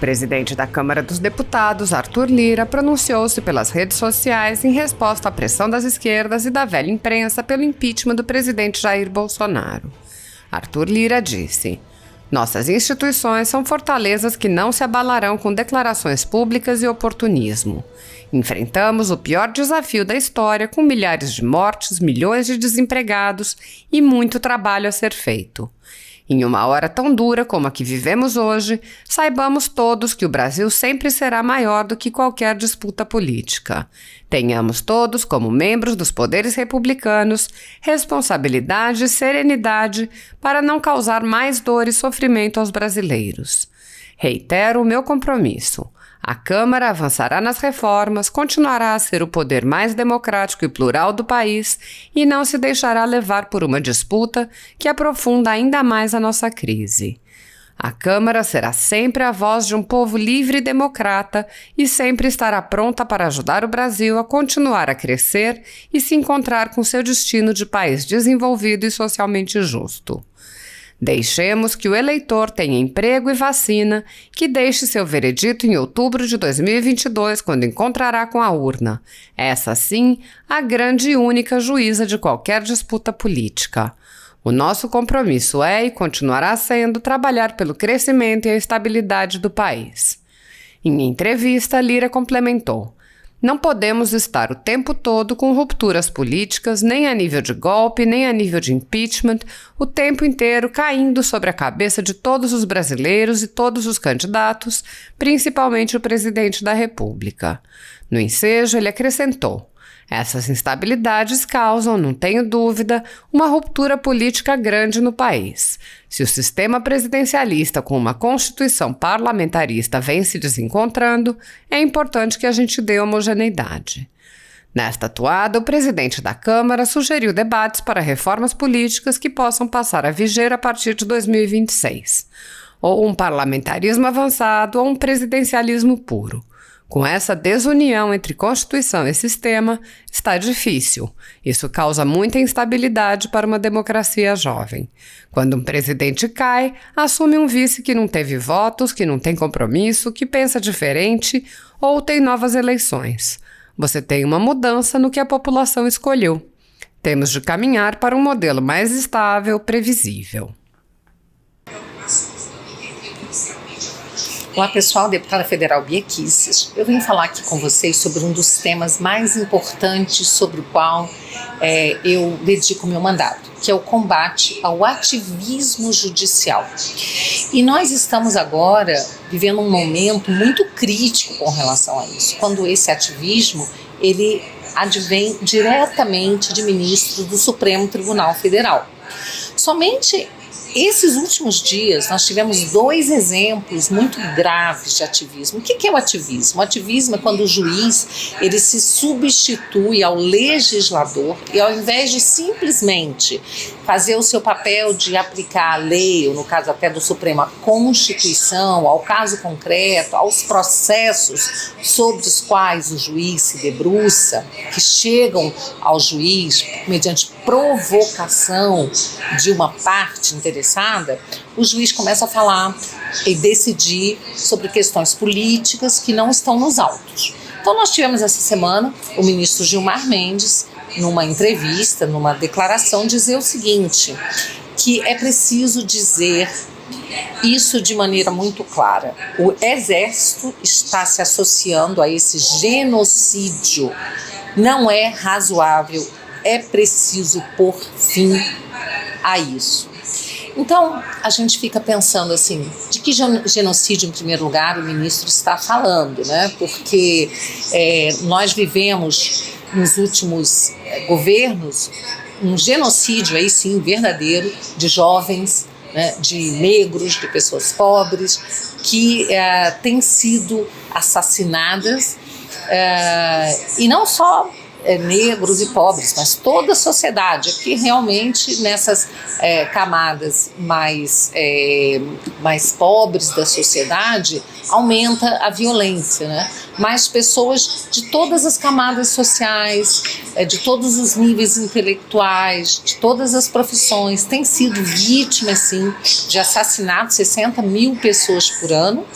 presidente da Câmara dos Deputados, Arthur Lira, pronunciou-se pelas redes sociais em resposta à pressão das esquerdas e da velha imprensa pelo impeachment do presidente Jair Bolsonaro. Arthur Lira disse: "Nossas instituições são fortalezas que não se abalarão com declarações públicas e oportunismo. Enfrentamos o pior desafio da história com milhares de mortes, milhões de desempregados e muito trabalho a ser feito. Em uma hora tão dura como a que vivemos hoje, saibamos todos que o Brasil sempre será maior do que qualquer disputa política. Tenhamos todos, como membros dos poderes republicanos, responsabilidade e serenidade para não causar mais dor e sofrimento aos brasileiros. Reitero o meu compromisso. A Câmara avançará nas reformas, continuará a ser o poder mais democrático e plural do país e não se deixará levar por uma disputa que aprofunda ainda mais a nossa crise. A Câmara será sempre a voz de um povo livre e democrata e sempre estará pronta para ajudar o Brasil a continuar a crescer e se encontrar com seu destino de país desenvolvido e socialmente justo. Deixemos que o eleitor tenha emprego e vacina, que deixe seu veredito em outubro de 2022, quando encontrará com a urna. Essa, sim, a grande e única juíza de qualquer disputa política. O nosso compromisso é e continuará sendo trabalhar pelo crescimento e a estabilidade do país." Em entrevista, Lira complementou: "Não podemos estar o tempo todo com rupturas políticas, nem a nível de golpe, nem a nível de impeachment, o tempo inteiro caindo sobre a cabeça de todos os brasileiros e todos os candidatos, principalmente o presidente da República." No ensejo, ele acrescentou: "Essas instabilidades causam, não tenho dúvida, uma ruptura política grande no país. Se o sistema presidencialista com uma constituição parlamentarista vem se desencontrando, é importante que a gente dê homogeneidade." Nesta atuada, o presidente da Câmara sugeriu debates para reformas políticas que possam passar a viger a partir de 2026. Ou um parlamentarismo avançado ou um presidencialismo puro. Com essa desunião entre Constituição e sistema, está difícil. Isso causa muita instabilidade para uma democracia jovem. Quando um presidente cai, assume um vice que não teve votos, que não tem compromisso, que pensa diferente ou tem novas eleições. Você tem uma mudança no que a população escolheu. Temos de caminhar para um modelo mais estável, previsível. Olá pessoal, deputada federal Bia Kicis. Eu vim falar aqui com vocês sobre um dos temas mais importantes sobre o qual eu dedico meu mandato, que é o combate ao ativismo judicial. E nós estamos agora vivendo um momento muito crítico com relação a isso, quando esse ativismo ele advém diretamente de ministros do Supremo Tribunal Federal. Somente esses últimos dias nós tivemos 2 exemplos muito graves de ativismo. O que é o ativismo? O ativismo é quando o juiz ele se substitui ao legislador e ao invés de simplesmente fazer o seu papel de aplicar a lei, ou no caso até do Supremo, a Constituição, ao caso concreto, aos processos sobre os quais o juiz se debruça, que chegam ao juiz mediante provocação de uma parte interessada, o juiz começa a falar e decidir sobre questões políticas que não estão nos autos. Então nós tivemos essa semana o ministro Gilmar Mendes, numa entrevista, numa declaração, dizer o seguinte, que é preciso dizer isso de maneira muito clara. O Exército está se associando a esse genocídio. Não é razoável, é preciso pôr fim a isso. Então, a gente fica pensando assim, de que genocídio, em primeiro lugar, o ministro está falando, né? Porque nós vivemos nos últimos governos um genocídio, aí sim, verdadeiro, de jovens, né, de negros, de pessoas pobres, que têm sido assassinadas, e não só negros e pobres, mas toda a sociedade, que realmente nessas camadas mais pobres da sociedade aumenta a violência, né? Mas pessoas de todas as camadas sociais, de todos os níveis intelectuais, de todas as profissões, tem sido vítima, sim, de assassinato, 60 mil pessoas por ano,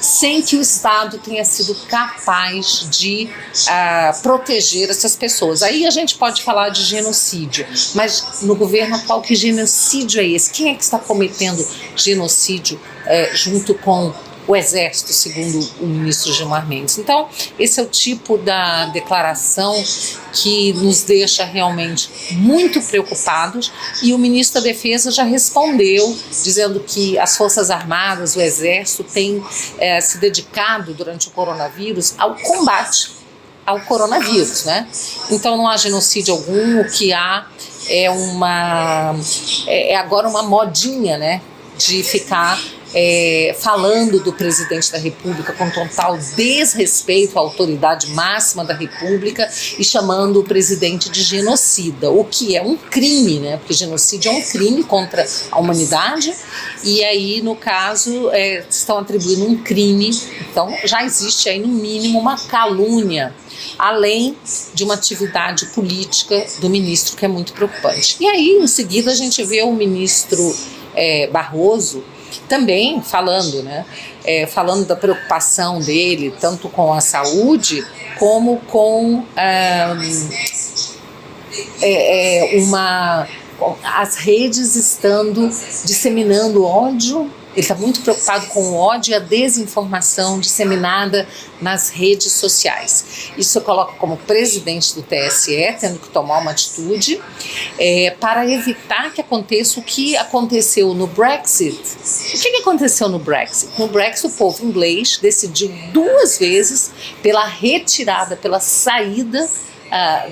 sem que o Estado tenha sido capaz de proteger essas pessoas. Aí a gente pode falar de genocídio, mas no governo atual, que genocídio é esse? Quem é que está cometendo genocídio junto com o Exército, segundo o ministro Gilmar Mendes? Então, esse é o tipo da declaração que nos deixa realmente muito preocupados, e o ministro da Defesa já respondeu, dizendo que as Forças Armadas, o Exército, têm se dedicado durante o coronavírus ao combate ao coronavírus, né? Então não há genocídio algum, o que há é agora uma modinha, né, de ficar falando do presidente da República com total desrespeito à autoridade máxima da República e chamando o presidente de genocida, o que é um crime, né? Porque genocídio é um crime contra a humanidade, e aí, no caso, estão atribuindo um crime. Então já existe aí no mínimo uma calúnia, além de uma atividade política do ministro, que é muito preocupante. E aí, em seguida, a gente vê o ministro Barroso também falando, né, falando da preocupação dele, tanto com a saúde, como com as redes estando disseminando ódio. Ele está muito preocupado com o ódio e a desinformação disseminada nas redes sociais. Isso eu coloco como presidente do TSE, tendo que tomar uma atitude para evitar que aconteça o que aconteceu no Brexit. O que aconteceu no Brexit? No Brexit, o povo inglês decidiu 2 vezes pela retirada, pela saída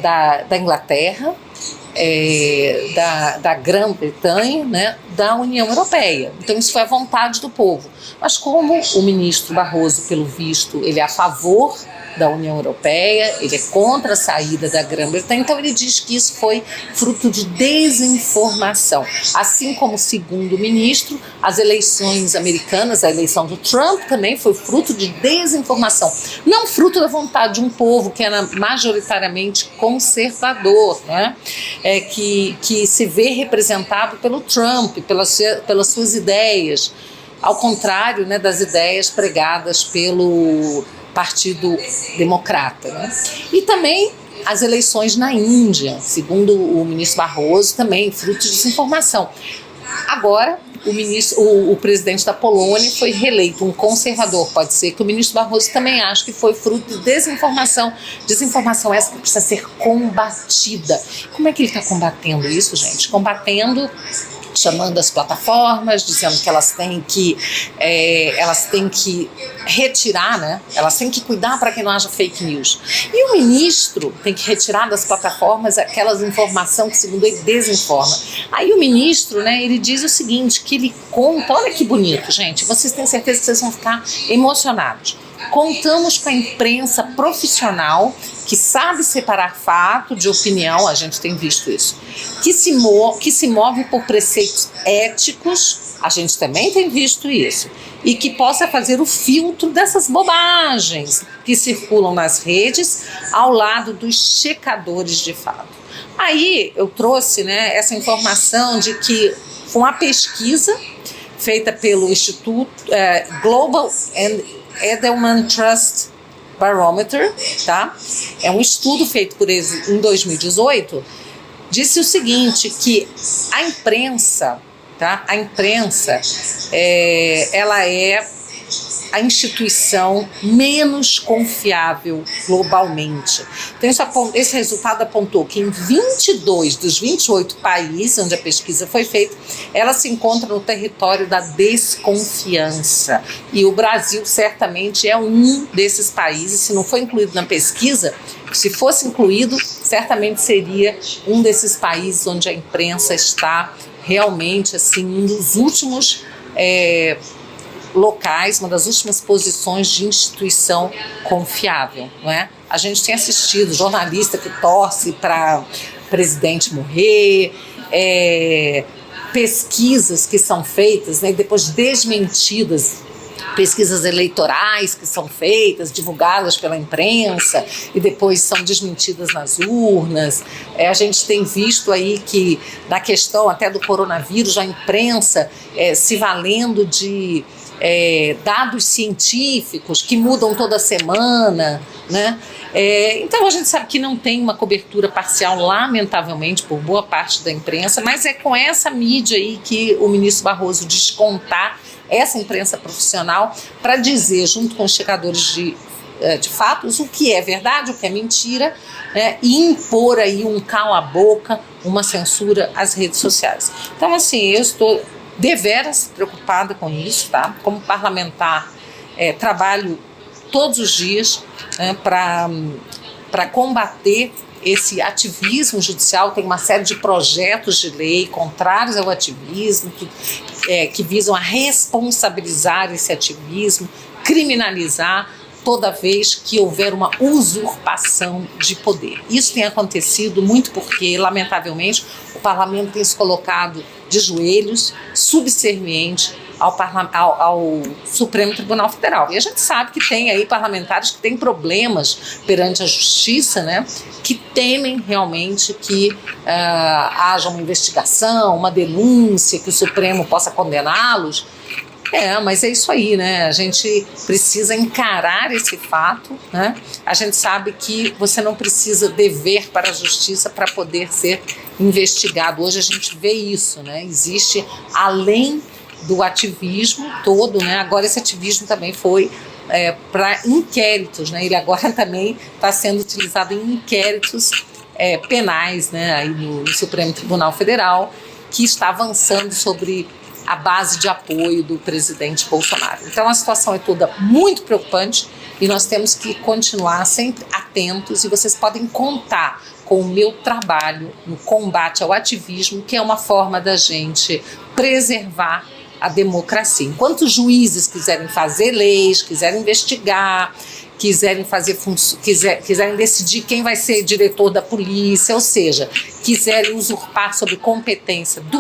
da Inglaterra, da Grã-Bretanha, né, da União Europeia. Então isso foi a vontade do povo. Mas como o ministro Barroso, pelo visto, ele é a favor da União Europeia, ele é contra a saída da Grã-Bretanha, então ele diz que isso foi fruto de desinformação. Assim como, segundo o ministro, as eleições americanas, a eleição do Trump também foi fruto de desinformação, não fruto da vontade de um povo que era majoritariamente conservador, né? Que se vê representado pelo Trump, pelas suas ideias, ao contrário, né, das ideias pregadas pelo Partido Democrata, né? E também as eleições na Índia, segundo o ministro Barroso, também fruto de desinformação. Agora, o presidente da Polônia foi reeleito, um conservador. Pode ser que o ministro Barroso também ache que foi fruto de desinformação. Desinformação essa que precisa ser combatida. Como é que ele está combatendo isso, gente? Combatendo, chamando as plataformas, dizendo que elas têm que retirar, né? Elas têm que cuidar para que não haja fake news. E o ministro tem que retirar das plataformas aquelas informações que, segundo ele, desinforma. Aí o ministro, né, ele diz o seguinte, que ele conta, olha que bonito, gente, vocês têm certeza que vocês vão ficar emocionados. Contamos com a imprensa profissional que sabe separar fato de opinião, a gente tem visto isso, que se move por preceitos éticos, a gente também tem visto isso, e que possa fazer o filtro dessas bobagens que circulam nas redes ao lado dos checadores de fato. Aí eu trouxe, né, essa informação de que foi uma pesquisa feita pelo Instituto Global Edelman Trust Barometer, tá? É um estudo feito por eles em 2018, disse o seguinte, que a imprensa, tá? A imprensa, ela é a instituição menos confiável globalmente. Então esse resultado apontou que em 22 dos 28 países onde a pesquisa foi feita, ela se encontra no território da desconfiança. E o Brasil certamente é um desses países, se não foi incluído na pesquisa, se fosse incluído, certamente seria um desses países onde a imprensa está realmente assim, um dos últimos locais, uma das últimas posições de instituição confiável, não é? A gente tem assistido jornalista que torce para presidente morrer, pesquisas que são feitas, né, e depois desmentidas pesquisas eleitorais que são feitas, divulgadas pela imprensa e depois são desmentidas nas urnas. A gente tem visto aí que na questão até do coronavírus, a imprensa se valendo de dados científicos que mudam toda semana, né? Então a gente sabe que não tem uma cobertura parcial, lamentavelmente, por boa parte da imprensa, mas é com essa mídia aí que o ministro Barroso diz contar, essa imprensa profissional, para dizer, junto com os checadores de fatos, o que é verdade, o que é mentira, né, e impor aí um cala-boca, uma censura às redes sociais. Então, assim, eu estou deveras preocupada com isso, tá? Como parlamentar, trabalho todos os dias, né, para combater esse ativismo judicial. Tem uma série de projetos de lei contrários ao ativismo, que visam a responsabilizar esse ativismo, criminalizar toda vez que houver uma usurpação de poder. Isso tem acontecido muito porque, lamentavelmente, o parlamento tem se colocado de joelhos, subserviente ao Supremo Tribunal Federal. E a gente sabe que tem aí parlamentares que têm problemas perante a justiça, né, que temem realmente que haja uma investigação, uma denúncia, que o Supremo possa condená-los. Mas é isso aí, né? A gente precisa encarar esse fato, né? A gente sabe que você não precisa dever para a justiça para poder ser investigado. Hoje a gente vê isso, né? Existe, além do ativismo todo, né? Agora esse ativismo também foi para inquéritos, né? Ele agora também está sendo utilizado em inquéritos penais, né? Aí no Supremo Tribunal Federal, que está avançando sobre a base de apoio do presidente Bolsonaro. Então a situação é toda muito preocupante e nós temos que continuar sempre atentos, e vocês podem contar com o meu trabalho no combate ao ativismo, que é uma forma da gente preservar a democracia. Enquanto os juízes quiserem fazer leis, quiserem investigar, quiserem decidir quem vai ser diretor da polícia, ou seja, quiserem usurpar sobre competência do